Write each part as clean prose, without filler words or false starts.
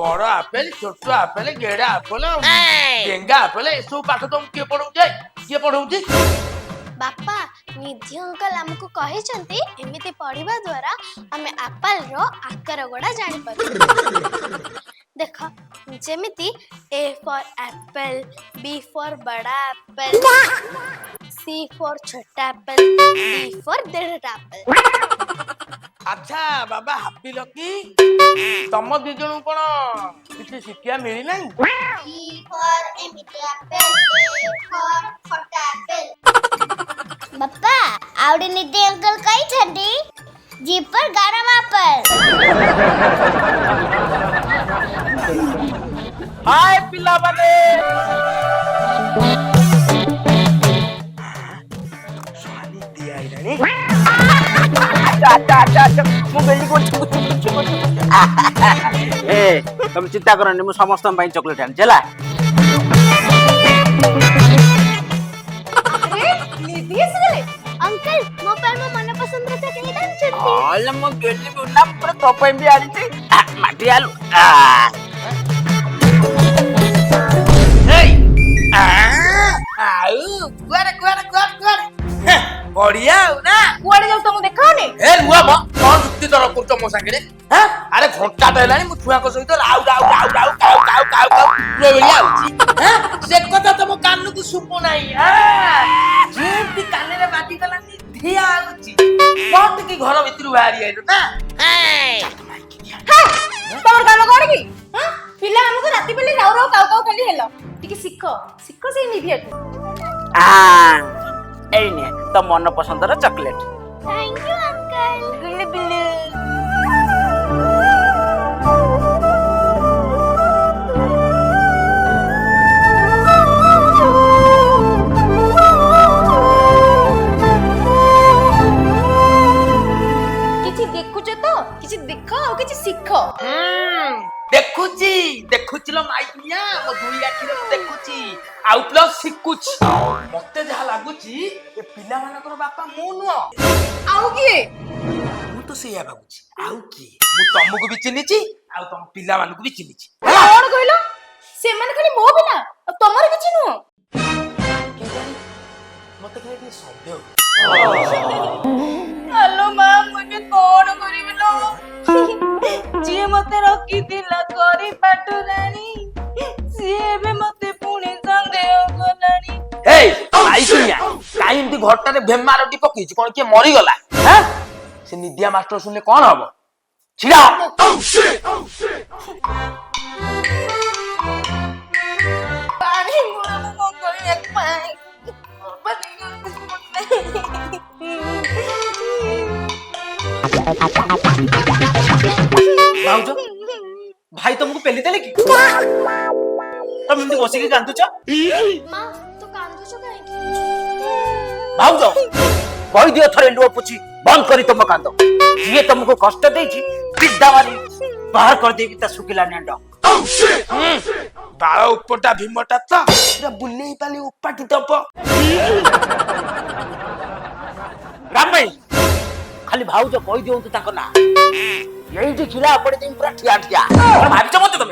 बड़ आपेल छोट आपेल गेड़ा आपेल डेंगा आपेल ए सब पाठ तुम किए पढ़ाउछे किए पढ़ाउछी बापा निधि अंकल हमको कहिसंती एमिति पढ़िबा द्वारा हमें एप्पल रो आकार गोडा जानि पारु देख जेमिति A for apple B for बड़ा एप्पल सी फॉर छोटा एप्पल डी फॉर डेढ़ एप्पल अच्छा बाबा हापी लकी तुम दी जण कोन किछि शिक्षा मिली नहीं E for एमिति एप्पल ए फॉर छोटा एप्पल बापा आवडे निधि अंकल कहि छंती जी पर गरम एप्पल हाय पिला बने स्वाली दिया इरानी मु बेली को ए तुम चिंता करनी मु समस्त ପାଇଁ चॉकलेट आन चला अरे निधि असले अंकल मो पर मो मन पसंद रे चॉकलेट आन छंती all मु गेली बुना पर तो ପାଇଁ भी आनी छी माटी आलू ए आउ गुआरे बढ़िया हो ना कुआडे जाऊ तुम देखाओनी ए रुआ म कोन जुक्ति तोर करछ मो संगे हैं अरे घंटा देलानी मु छुआ को सहित राउ काउ रे बलिया होची हैं से कथा तुम कान को सुपो नाही हां जेंती काने रे बाटी गलानी धिया होची कोट की घर भीतर बाहरी आइलो ना तोर काम कोन की हां पिला हमको राती बेले राउ काउ खाली हेलो टिके सिखो से निधिया ए ने तो मन पसंद रे चॉकलेट थैंक यू अंकल बिल्ले बिल्ले किछि देखुछ तो किछि देखो और किछि सिखो देखुची लो माइकिया मो दुई आखिरे मु देखुची आउ प्लस सिकुची मते जहा लागुची ए पिला मानकर बापा मु नुओ आउ किए मु तो सेया भाबुची आउ की मु तुमको भी चिन्हिची आउ तुम पिला मानकु भी चिन्हिची कोन कहलो से माने खाली मो बिना तमर किछि नुओ मते खाली के शब्द हेलो मां मुझे कोन करिबलो जे मते रखी दिला करी पाटुरानी से मते पुणे संदेह गलानी ए आई सुनिया काई एंती घरटा रे भेमा रोटी पकीची कोन के मरी गला हैं से निदिया मास्टर सुनले कोन हबो छिड़ा पानी मुरा मो गई एक पानी भाउजो भाई तुमको पेली देले की तुम एंती बसी के कांदुछ मां तो कांदो छ काहे की भाउजो कहि दियो थरे लुओ पुची बंद करी तुम कांदो ये तुमको कष्ट देची विद्या वाली बाहर कर देबी ता सुकिला नेंड बाळ उपटा भीमटा त पूरा बुल्लेई पाली उपाटी तप राम भाई खाली भाउजो कहि दियो तो ताको ना यही खिला पड़े तुम पूरा ठिया ठिया और भाभी मत तुम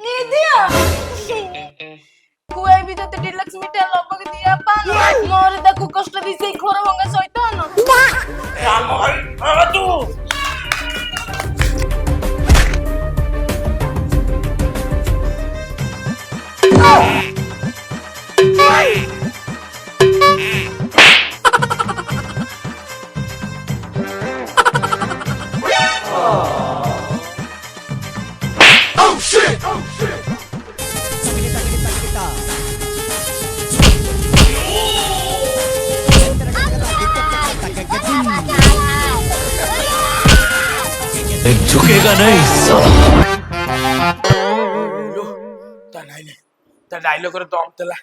निधिया कुए भी तो डिलक्स मिठा लबक दिया पान मोर देखो कष्ट दी से खोर भंगा सहित न राम भाई तू झुकेगा नहीं ता डायलॉग रे दम तला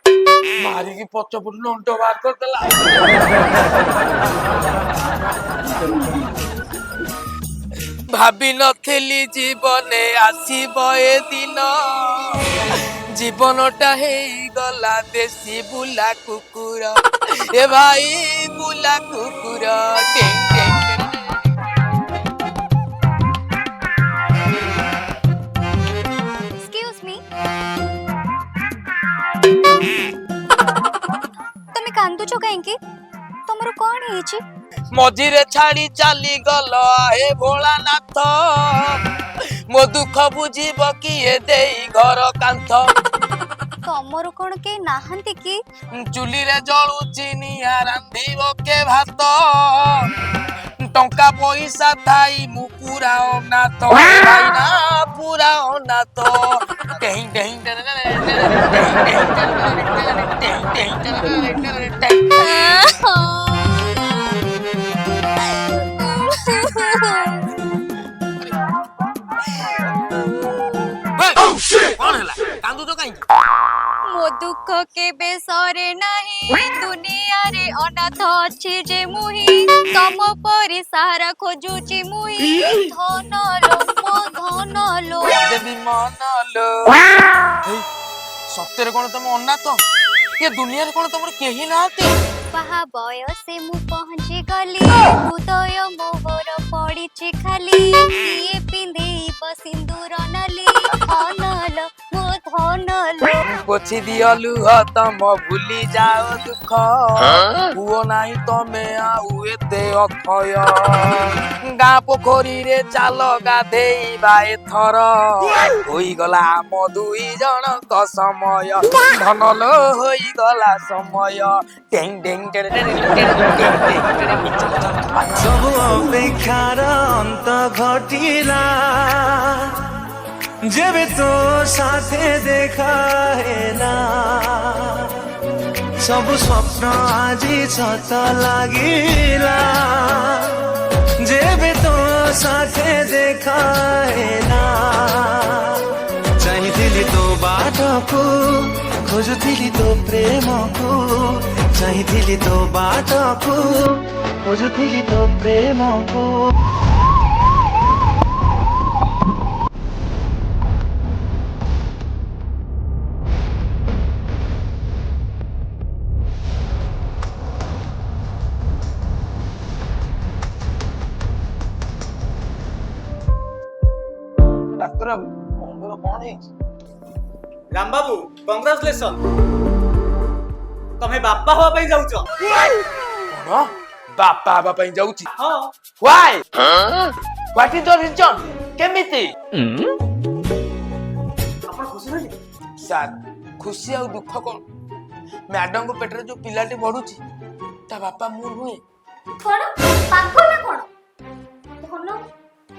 मारी की पछ पुट लंटो बार कर तला भाबी नथेली जीवने आसीबो ए दिन जीवनटा हेई गला देसी बुला कुकुर ए भाई बुला कुकुर टें टें कौन है मझिरे छाड़ी चली गल हे भोलानाथ मो दुख बुझिब किए देई घर कांथ तमर कौन के नाहंती की चुली रे जलुची निया रांधिब के भात टंका पैसा थाई मु पूरा अनाथ भाई ना पूरा अनाथ टेही टेही कौन हला कांदू तो काई मो दुख के बेसरे नहीं दुनिया रे अनाथ अछि जे मुही तम परि सारा खोजुची मुही धन लो देवी मन लो सत्य कौन तुम अनाथ ये दुनिया रे कौन तुम केही नाते बाहा बयसे मु पहुंची गली हृदय मोहर पड़िछि खाली किए पिंधेब सिंदूर नली धनल मो धनल पोछि दियो लुह तम भूली जाओ दुख हुओ नाही तमे आउ एते अखय गाँ पोखरी रे चाल गाधेइबा एथर होई गला म दुई जनक समय धनल होई गला समय टेंग टेंग सब अपेक्षार अंत घटिला जेबे तो साथे देखा हेला सब स्वप्न आजी सत लागिला जेबे तो साथे देखा हेला चाहिथिली तो बाटको खोजुथिली तो प्रेमको चाहिथिली तो बाटको खोजुथिली तो प्रेमको डाक्टर कौन है राम बाबू कंग्रेचुलेशन तमे बापा हवा पई जाउछ कौन बापा बाबा पई जाउची हां why what is the reason केमिति आपण खुशी नहीं सर खुशी और दुख कौन मैडम को पेटरे जो पिलाटी बढ़ुची ता बापा मु नुहे कोन पागल ना कोन धन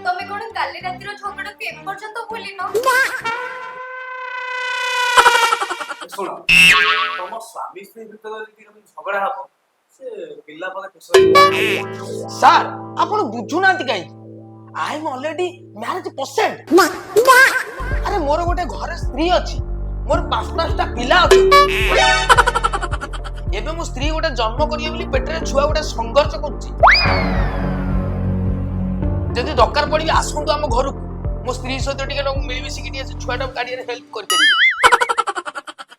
तमे कोन काली रातिर झगड़ा के पर्यंत भूली न सुनो तम स्वामी स्त्री भीतर यदि झगड़ा हबो से पिल्ला पले खुशी सर आपण बुझु नांती काई I am already marriage percent अरे मोर गोटे घरे स्त्री अछि मोर पांचटा पिला अछि एबे मो स्त्री गोटे जन्म करियो बोली पेटरे छुआ गोटे संघर्ष करछि जदि दरकार पड़ी आसंतु हम घर मो स्त्री सहित टिके मिली मिसी कि टिके छुआटा काढिया हेल्प कर देबी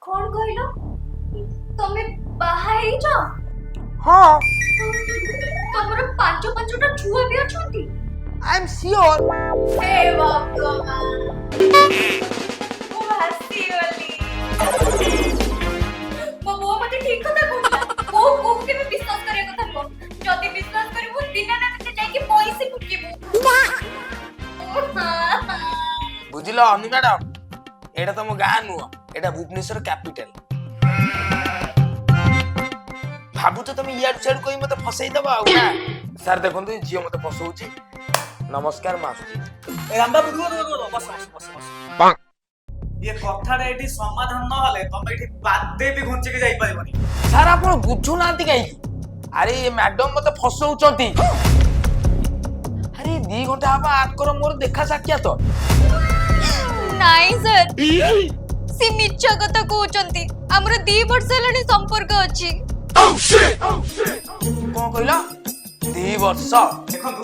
कोन कहलो तमे बाहा हेई छ हां तमरो पांचटा छुआ भी अछंती आई एम श्योर हे भगवान ओ हसी वाली वो मते ठीक कथा कहला को के भी विश्वास करे कथा को जदी विश्वास करबो दिना ना ते जाई के पैसे फुकीबो बुझिलो अनु मैडम एटा तम गाँ नुह एटा भुवनेश्वर कैपिटल भाबु तो तुम इयाड छेड कोई मते फसई दबा आ ना सर देखंतु जियो मते फसौची नमस्कार मासुजी राम बाबू दो बस ये कथाटा एठी समाधान न हले तमे एठी बादे भी घुंची के जाई पाइबनी सर आपण बुझु नांती काई अरे ये मैडम मते फसौचंती अरे 2 घंटा हबा आकर मोर देखा साक्षात तो नाइ सर सी मिच्छ कथा कहउचंती हमर 2 वर्ष हेलानी संपर्क अछि कोन कहला 2 वर्ष देखंतु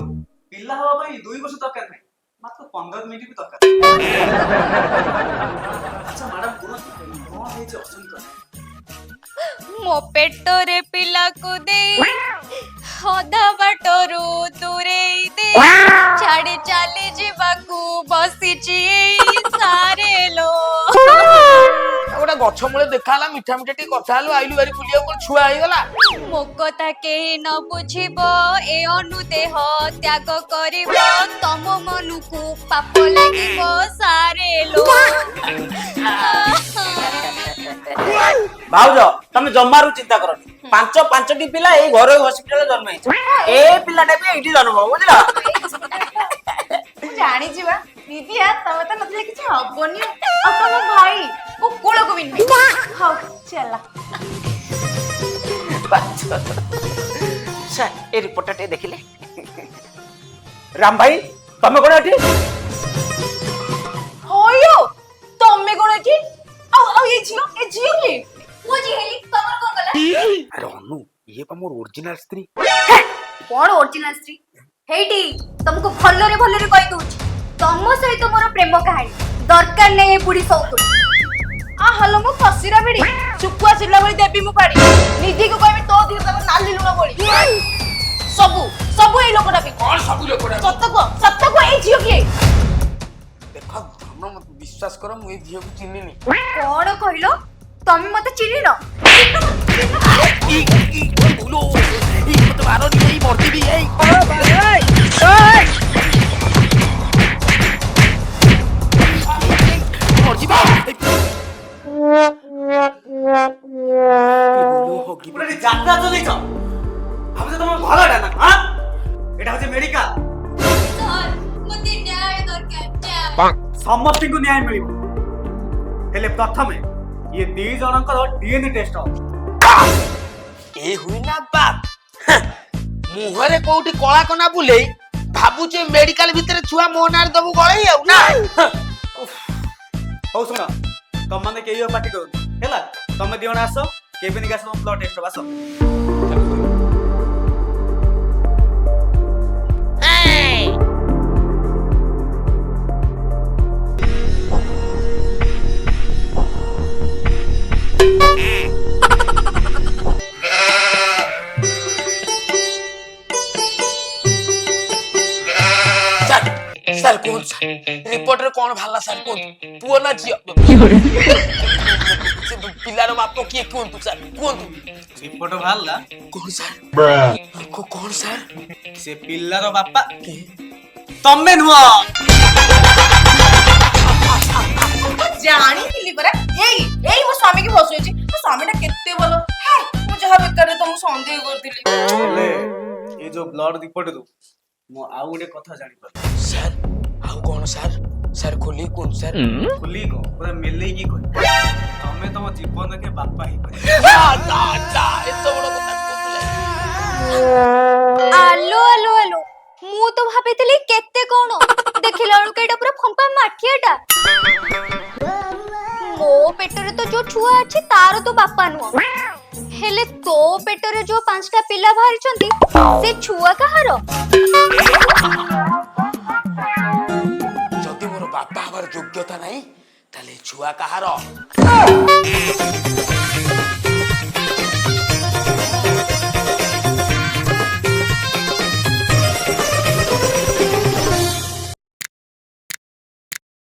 पिल्ला हवा पई 2 वर्ष दरकार नै मात्र 15 मिनिट भी दरकार अच्छा मैडम कोन हे जे असंक मो पेटरे पिला को दे अधा बाटरू दूरे दे छाड़ी चली जीवाकू बसीची सारे लो गोटे ଗଛ ମୂଳେ ଦେଖା ହେଲା ମିଠା ମିଠା ଟିକେ କଥା ହେଲୁ ଆଇଲୁ ବାରି ବୁଲିବାକୁ କଣ ଛୁଆ ହେଇଗଲା। ମୋ କଥା କେହି ନ ବୁଝିବ ଏ ଅନୁଦେହ ତ୍ୟାଗ କରିବ ତମ ମନକୁ ପାପ ଲାଗିବ ସାରେ ଲୋ। ଭାଉଜ ତମେ ଜମାରୁ ଚିନ୍ତା କରନି। ପାଞ୍ଚଟି ପିଲା ଏଇ ଘରୋଇ ହସ୍ପିଟାଲରେ ଜନ୍ମ ହେଇଛି। ଏ ପିଲାଟା ବି ଏଇଠି ଜନ୍ମ ହବ ବୁଝିଲ। ମୁଁ ଜାଣିଛି ବା ଦିଦିଆ ତମେ ତ ନଥିଲେ କିଛି ହବନି ଆଉ ତମ ଭାଇ ଓ କୂଳକୁ ବି ନୁହେଁ। ହଉ ଚାଲ ସାର୍ ଏ ରିପୋର୍ଟଟା ଟିକେ ଦେଖିଲେ। ରାମ ଭାଇ ତମେ କଣ ଏଠି? ହଇଓ ତମେ କଣ ଏଠି ଆଉ ଆଉ ଏ ଝିଅ କି ମୁଁ ଝିଅ ହେଲି ତମର କଣ ଗଲା? ଆରେ ଅନୁ ଇଏ ପା ମୋର ଓରିଜିନାଲ ସ୍ତ୍ରୀ। କଣ ଓରିଜିନାଲ ସ୍ତ୍ରୀ? ହେଇଟି ତମକୁ ଭଲରେ ଭଲରେ କହି ଦଉଛି ତମ ସହିତ ମୋର ପ୍ରେମ କାହାଣୀ ଦରକାର ନାହିଁ ଏ ବୁଢୀ ସଉତୁଣୀ। ଆ ହଲୋ ମୁଁ ଫସିରା ବିଡି ଶୁକୁଆ ଚିଲା ଭଳି ଦେବି ମୁଁ ପାടി ନିଧିକୁ କହିବି ତୋ ଦିହ ତମ ନାଲି ଲୁଣ ବୋଳି ସବୁ ସବୁ ଏଇ ଲୋକଟା ବି କଣ ସବୁ ଲୋକଟା ସତ କୁହ ଏଇ ଝିଅ କିଏ? ଦେଖ ଧନ ମତେ ବିଶ୍ୱାସ କର ମୁଁ ଏଇ ଝିଅକୁ ଚିହ୍ନିନି। କଣ କହିଲ ତମେ ମତେ ଚିହ୍ନିନ? ପୁରା ଯାତ୍ରା ଚଲେଇଛ ଭାବୁଛ ତମ ଘରଟା ନା? ହଁ ଏଟା ହଉଛି ମେଡିକାଲ। ମତେ ନ୍ୟାୟ ଦରକାର ସମସ୍ତଙ୍କୁ ନ୍ୟାୟ ମିଳିବ ହେଲେ ପ୍ରଥମେ ଇଏ ଦି ଜଣଙ୍କର DNA ଟେଷ୍ଟ ହବ। ଏ ହୁଇ ନା ବାପ ମୁହଁରେ କୋଉଠି କଳା କନା ବୁଲେଇ ଭାବୁଛୁ ମେଡିକାଲ ଭିତରେ ଛୁଆ ମୋ ନାଁରେ ଦବୁ ଗଳେଇ ଆଉ ନା। ହଉ ଶୁଣ ତମମାନେ କେହି ଆଉ ପାଟି କରନ୍ତୁ ହେଲା। ତମେ ଦି ଜଣ ଆସ କେବିନିକି ଆସ ବ୍ଲଡ ଟେଷ୍ଟ ହବ ଆସ। ସାର୍ କୁହନ୍ତୁ ସାର୍ ରିପୋର୍ଟରେ କଣ ବାହାରିଲା ସାର୍ କୁହନ୍ତୁ ପୁଅ ନା ଝିଅ? ପିଲାର ବାପ କିଏ କୁହନ୍ତୁ ସାର୍ କୁହନ୍ତୁ। ରିପୋର୍ଟ ବାହାରିଲା କଣ ସାର୍ କଣ ସାର୍? ସେ ପିଲାର ବାପା ତମେ ନୁହଁ। ଜାଣିଥିଲି ପରା ଏଇ ମୋ ସ୍ୱାମୀ କି ବସଉଛି ମୋ ସ୍ୱାମୀଟା କେତେ ଭଲ ମୁଁ ଯାହା ବେକାରରେ ତମକୁ ସନ୍ଦେହ କରିଥିଲି। ହେଲେ ଏ ଯୋଉ ବ୍ଲଡ ରିପୋର୍ଟରୁ ମୁଁ ଆଉ ଗୋଟେ କଥା ଜାଣିପାରିଲି। ସାର୍ ଆଉ କଣ ସାର୍? ସାର୍ ଖୋଲି କୁହନ୍ତୁ ସାର୍। ଖୋଲି କହ ପୁରା ମେଲେଇକି କହ ତମେ ତମ ଜୀବନକେ ବାପା ହେଇପାରିବ। ଏତେ ବଡ କଥା କହୁଥିଲେ। ଆଲୋ ମୁଁ ତ ଭାବିଥିଲି କେତେ କଣ ଦେଖିଲା ବେଳକୁ ଏଇଟା ପୁରା ଫମ୍ପା ମାଠିଆଟା। ମୋ ପେଟରେ ତ ଯୋଉ ଛୁଆ ଅଛି ତାର ତ ବାପା ନୁହଁ ହେଲେ ତୋ ପେଟରେ ଯୋଉ 5ଟା ପିଲା ବାହାରିଛନ୍ତି ସେ ଛୁଆ କାହାର? ଯଦି ମୋର ବାପା ହବାର ଯୋଗ୍ୟତା ନାହିଁ ତାହେଲେ ଛୁଆ କାହାର?